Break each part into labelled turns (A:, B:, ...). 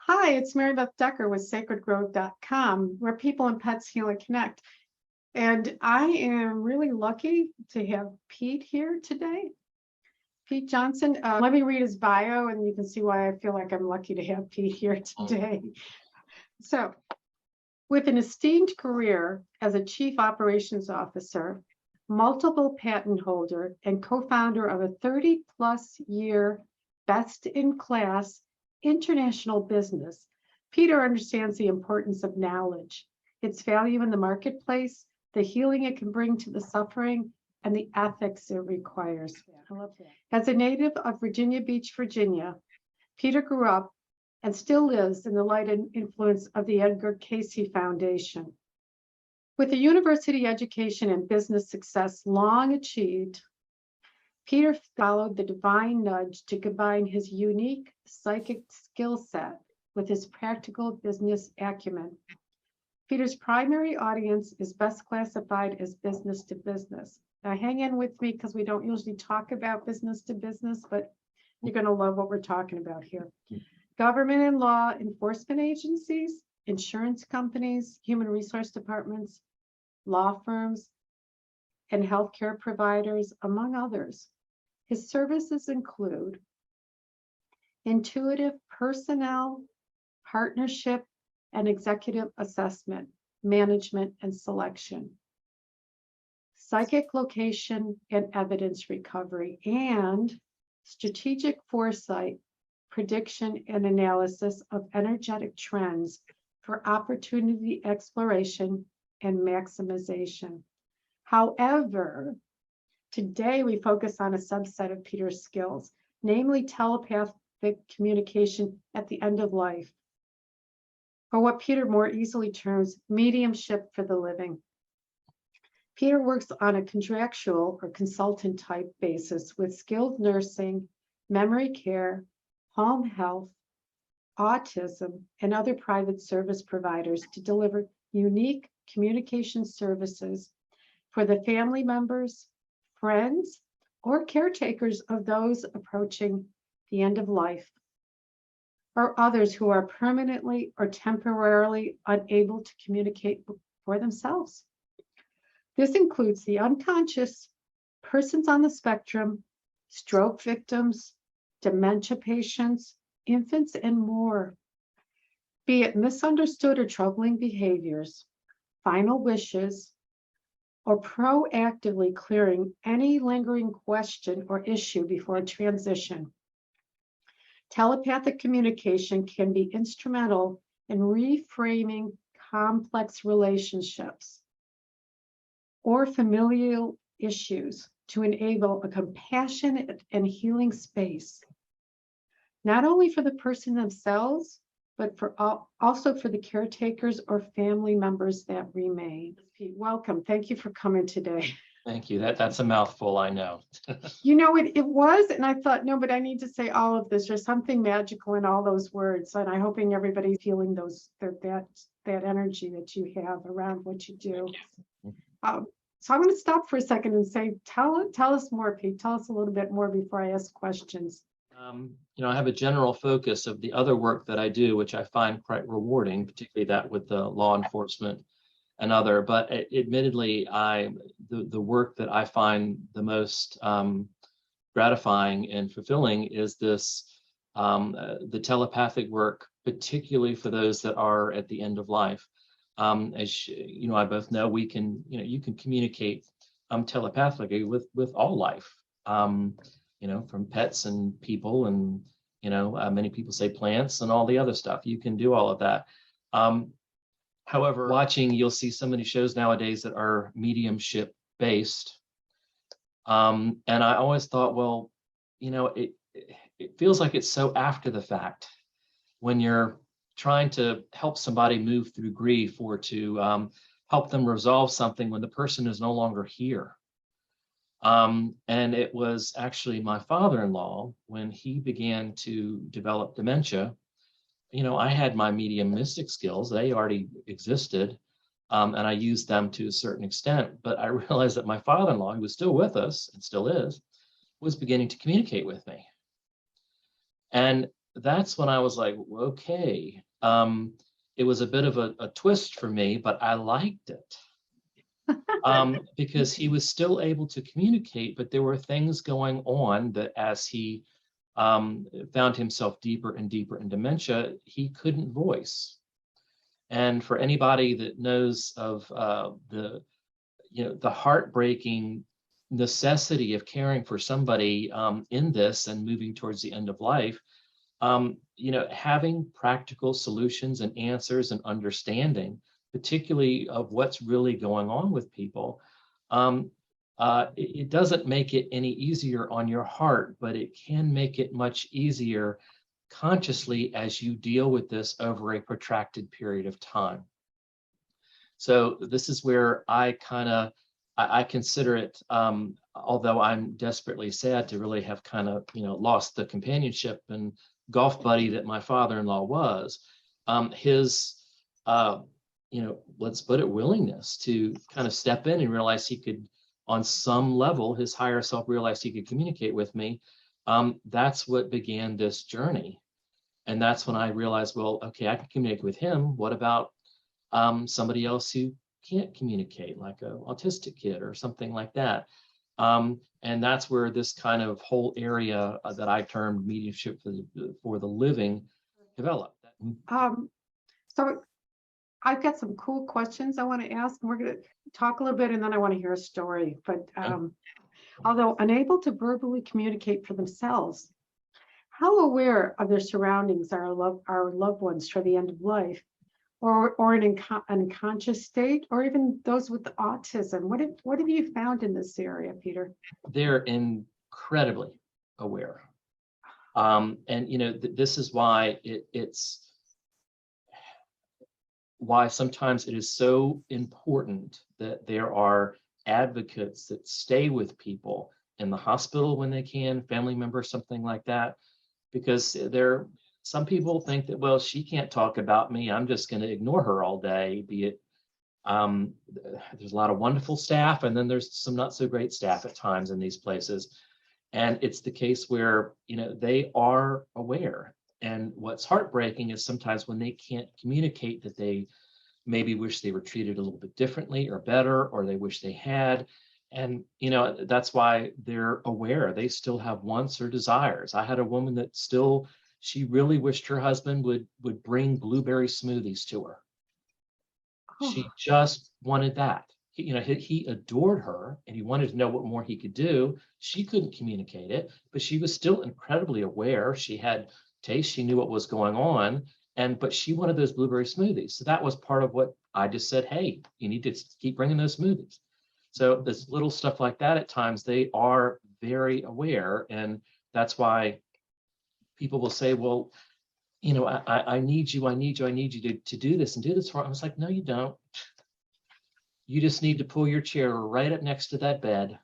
A: Hi, it's Mary Beth Decker with sacredgrove.com, where people and pets heal and connect. And I am really lucky to have Pete here today. Pete Johnson. Let me read his bio and you can see why I feel like I'm lucky to have Pete here today. So, with an esteemed career as a chief operations officer, multiple patent holder, and co-founder of a 30-plus year best-in-class international business, Peter understands the importance of knowledge, its value in the marketplace, the healing it can bring to the suffering, and the ethics it requires. As a native of Virginia Beach, Virginia, Peter grew up and still lives in the light and influence of the Edgar Cayce Foundation. With a university education and business success long achieved, Peter followed the divine nudge to combine his unique psychic skill set with his practical business acumen. Peter's primary audience is best classified as business to business. Now, hang in with me because we don't usually talk about business to business, but you're going to love what we're talking about here. Government and law enforcement agencies, insurance companies, human resource departments, law firms, and healthcare providers, among others. His services include intuitive personnel, partnership, and executive assessment, management, and selection, psychic location and evidence recovery, and strategic foresight, prediction, and analysis of energetic trends for opportunity exploration and maximization. However, today we focus on a subset of Peter's skills, namely telepathic communication at the end of life, or what Peter more easily terms mediumship for the living. Peter works on a contractual or consultant type basis with skilled nursing, memory care, home health, autism, and other private service providers to deliver unique communication services for the family members, friends, or caretakers of those approaching the end of life, or others who are permanently or temporarily unable to communicate for themselves. This includes the unconscious, persons on the spectrum, stroke victims, dementia patients, infants, and more. Be it misunderstood or troubling behaviors, final wishes, or proactively clearing any lingering question or issue before transition. Telepathic communication can be instrumental in reframing complex relationships or familial issues to enable a compassionate and healing space, not only for the person themselves, but for also for the caretakers or family members that remain. Pete, welcome. Thank you for coming today.
B: Thank you. That's a mouthful, I know.
A: You know, it was, and I thought, no, but I need to say all of this. There's something magical in all those words, and I'm hoping everybody's feeling that energy that you have around what you do. So I'm going to stop for a second and say, tell us more, Pete. Tell us a little bit more before I ask questions.
B: I have a general focus of the other work that I do, which I find quite rewarding, particularly that with the law enforcement and other. But admittedly, the work that I find the most gratifying and fulfilling is this the telepathic work, particularly for those that are at the end of life. As you know, I both know you can communicate telepathically with all life. From pets and people and, many people say plants and all the other stuff. You can do all of that. However, you'll see so many shows nowadays that are mediumship based. And I always thought, well, it feels like it's so after the fact when you're trying to help somebody move through grief or to help them resolve something when the person is no longer here. And it was actually my father-in-law, when he began to develop dementia, I had my mediumistic skills, they already existed, and I used them to a certain extent, but I realized that my father-in-law, who was still with us and still is, was beginning to communicate with me. And that's when I was like, okay. It was a bit of a twist for me, but I liked it. Because he was still able to communicate, but there were things going on that as he found himself deeper and deeper in dementia, he couldn't voice. And for anybody that knows of the heartbreaking necessity of caring for somebody in this and moving towards the end of life, having practical solutions and answers and understanding, particularly of what's really going on with people, it doesn't make it any easier on your heart, but it can make it much easier consciously as you deal with this over a protracted period of time. So this is where I consider it, although I'm desperately sad to really have kind of, lost the companionship and golf buddy that my father-in-law was, his, let's put it, willingness to kind of step in and realize he could, on some level, his higher self realized he could communicate with me. That's what began this journey. And that's when I realized, well, okay, I can communicate with him. What about somebody else who can't communicate, like an autistic kid or something like that? And that's where this kind of whole area that I termed mediumship for the living developed.
A: So I've got some cool questions I want to ask, and we're going to talk a little bit, and then I want to hear a story. But although unable to verbally communicate for themselves, how aware of their surroundings are our loved ones for the end of life, or an unconscious state, or even those with autism? What have you found in this area, Peter?
B: They're incredibly aware. And this is why it's why sometimes it is so important that there are advocates that stay with people in the hospital when they can, family members, something like that, because some people think that, well, she can't talk about me, I'm just going to ignore her all day. Be it there's a lot of wonderful staff, and then there's some not so great staff at times in these places. And it's the case where they are aware. And what's heartbreaking is sometimes when they can't communicate that they maybe wish they were treated a little bit differently or better, or they wish they had. And, that's why they're aware. They still have wants or desires. I had a woman that she really wished her husband would bring blueberry smoothies to her. Oh. She just wanted that. He adored her and he wanted to know what more he could do. She couldn't communicate it, but she was still incredibly aware. She had taste. She knew what was going on. But she wanted those blueberry smoothies. So that was part of what I just said, hey, you need to keep bringing those smoothies. So there's little stuff like that at times. They are very aware. And that's why people will say, well, I need you to do this and do this for me. I was like, no, you don't. You just need to pull your chair right up next to that bed.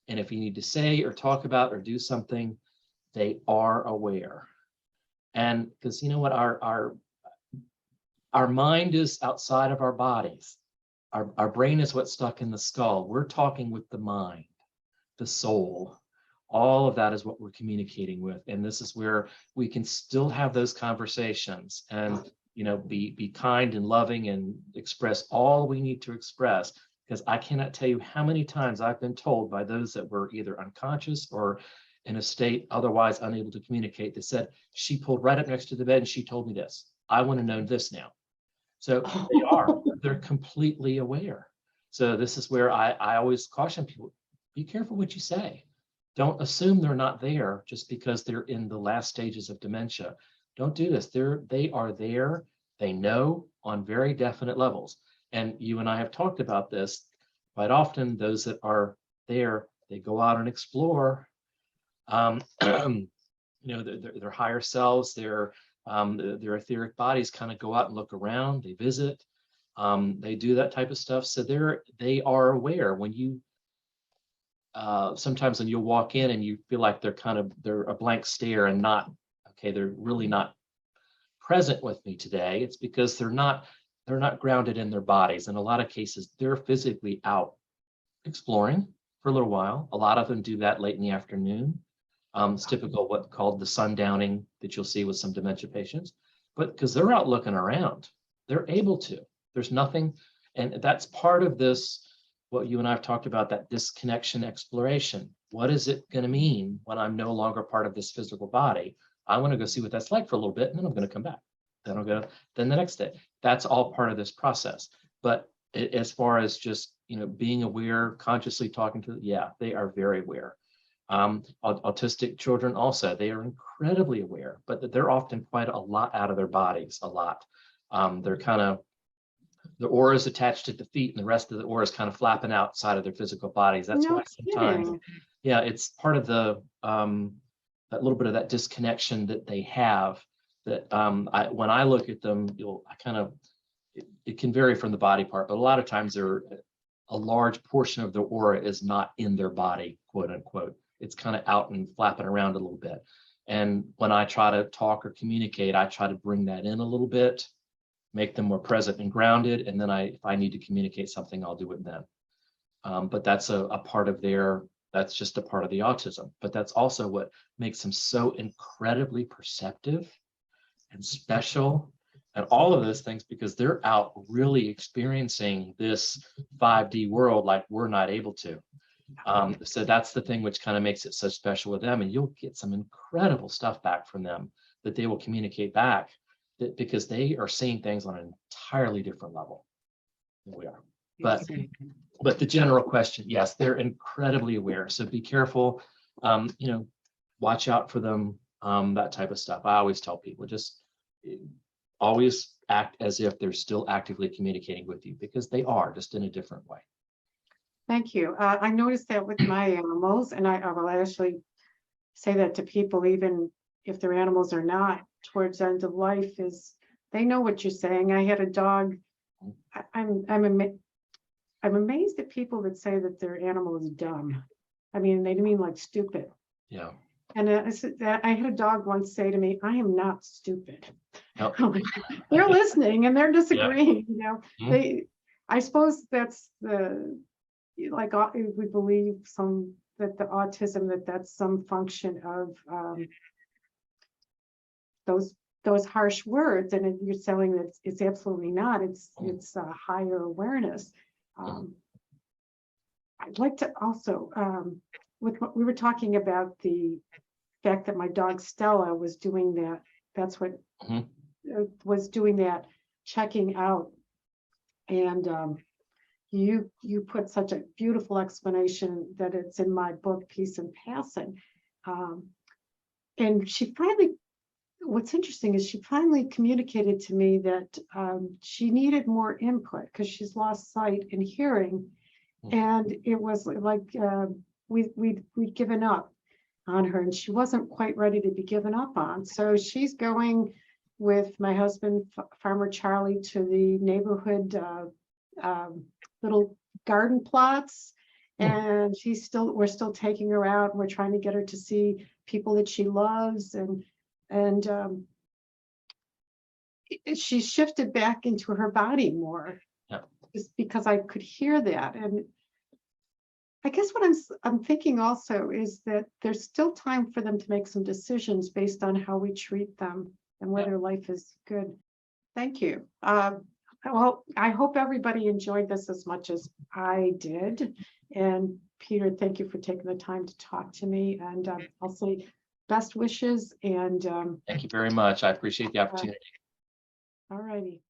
B: And if you need to say or talk about or do something, they are aware. And because you know what, our mind is outside of our bodies. Our brain is what's stuck in the skull. We're talking with the mind, the soul. All of that is what we're communicating with. And this is where we can still have those conversations and, be kind and loving and express all we need to express. Because I cannot tell you how many times I've been told by those that were either unconscious or in a state otherwise unable to communicate, that said, she pulled right up next to the bed and she told me this. I want to know this now. So they're completely aware. So this is where I always caution people, be careful what you say. Don't assume they're not there just because they're in the last stages of dementia. Don't do this. They are there. They know on very definite levels. And you and I have talked about this quite often. Those that are there, they go out and explore. Their higher selves, their etheric bodies kind of go out and look around. They visit. They do that type of stuff. So they are aware. When you sometimes when you'll walk in and you feel like they're a blank stare and not okay, they're really not present with me today. It's because they're not grounded in their bodies. In a lot of cases, they're physically out exploring for a little while. A lot of them do that late in the afternoon. It's typical what called the sundowning that you'll see with some dementia patients, but because they're out looking around, they're able to. There's nothing, and that's part of this, what you and I have talked about, that disconnection exploration. What is it going to mean when I'm no longer part of this physical body? I want to go see what that's like for a little bit, and then I'm going to come back. Then I'll go, then the next day. That's all part of this process. But as far as just, being aware, consciously talking to, yeah, they are very aware. Autistic children also, they are incredibly aware, but they're often quite a lot out of their bodies, a lot. They're kind of, the aura is attached to the feet and the rest of the aura is kind of flapping outside of their physical bodies. That's
A: No
B: why sometimes,
A: kidding.
B: yeah, it's part of the, that little bit of that disconnection that they have that when I look at them, it can vary from the body part, but a lot of times a large portion of their aura is not in their body, quote unquote. It's kind of out and flapping around a little bit. And when I try to talk or communicate, I try to bring that in a little bit, make them more present and grounded. And then if I need to communicate something, I'll do it then. But that's a part of that's just a part of the autism. But that's also what makes them so incredibly perceptive and special and all of those things, because they're out really experiencing this 5D world like we're not able to. So that's the thing which kind of makes it so special with them. And you'll get some incredible stuff back from them that they will communicate back, because they are seeing things on an entirely different level than we are. But the general question, yes, they're incredibly aware. So be careful, watch out for them, that type of stuff. I always tell people, just always act as if they're still actively communicating with you, because they are, just in a different way.
A: Thank you. I noticed that with my animals, and I will actually say that to people, even if their animals are not towards the end of life, is they know what you're saying. I had a dog. I'm amazed at people that say that their animal is dumb. I mean, they mean like stupid.
B: Yeah.
A: And I had a dog once say to me, "I am not stupid."
B: Nope.
A: They're listening and they're disagreeing.
B: Mhm.
A: I suppose that's like we believe that the autism, that's some function of those harsh words, and you're saying that it's absolutely not. It's a higher awareness. I'd like to also, with what we were talking about, the fact that my dog Stella was doing that. That's what was doing that, checking out, and you put such a beautiful explanation that it's in my book, Peace and Passing. And she finally, what's interesting is she finally communicated to me that she needed more input because she's lost sight and hearing. And it was like we'd given up on her, and she wasn't quite ready to be given up on. So she's going with my husband, Farmer Charlie, to the neighborhood little garden plots, and we're still taking her out, and we're trying to get her to see people that she loves, and she shifted back into her body more, just because I could hear that. And I guess what I'm thinking also is that there's still time for them to make some decisions based on how we treat them and whether life is good. Thank you. Well, I hope everybody enjoyed this as much as I did. And Peter, thank you for taking the time to talk to me. And I'll say best wishes. And
B: thank you very much. I appreciate the opportunity.
A: All righty.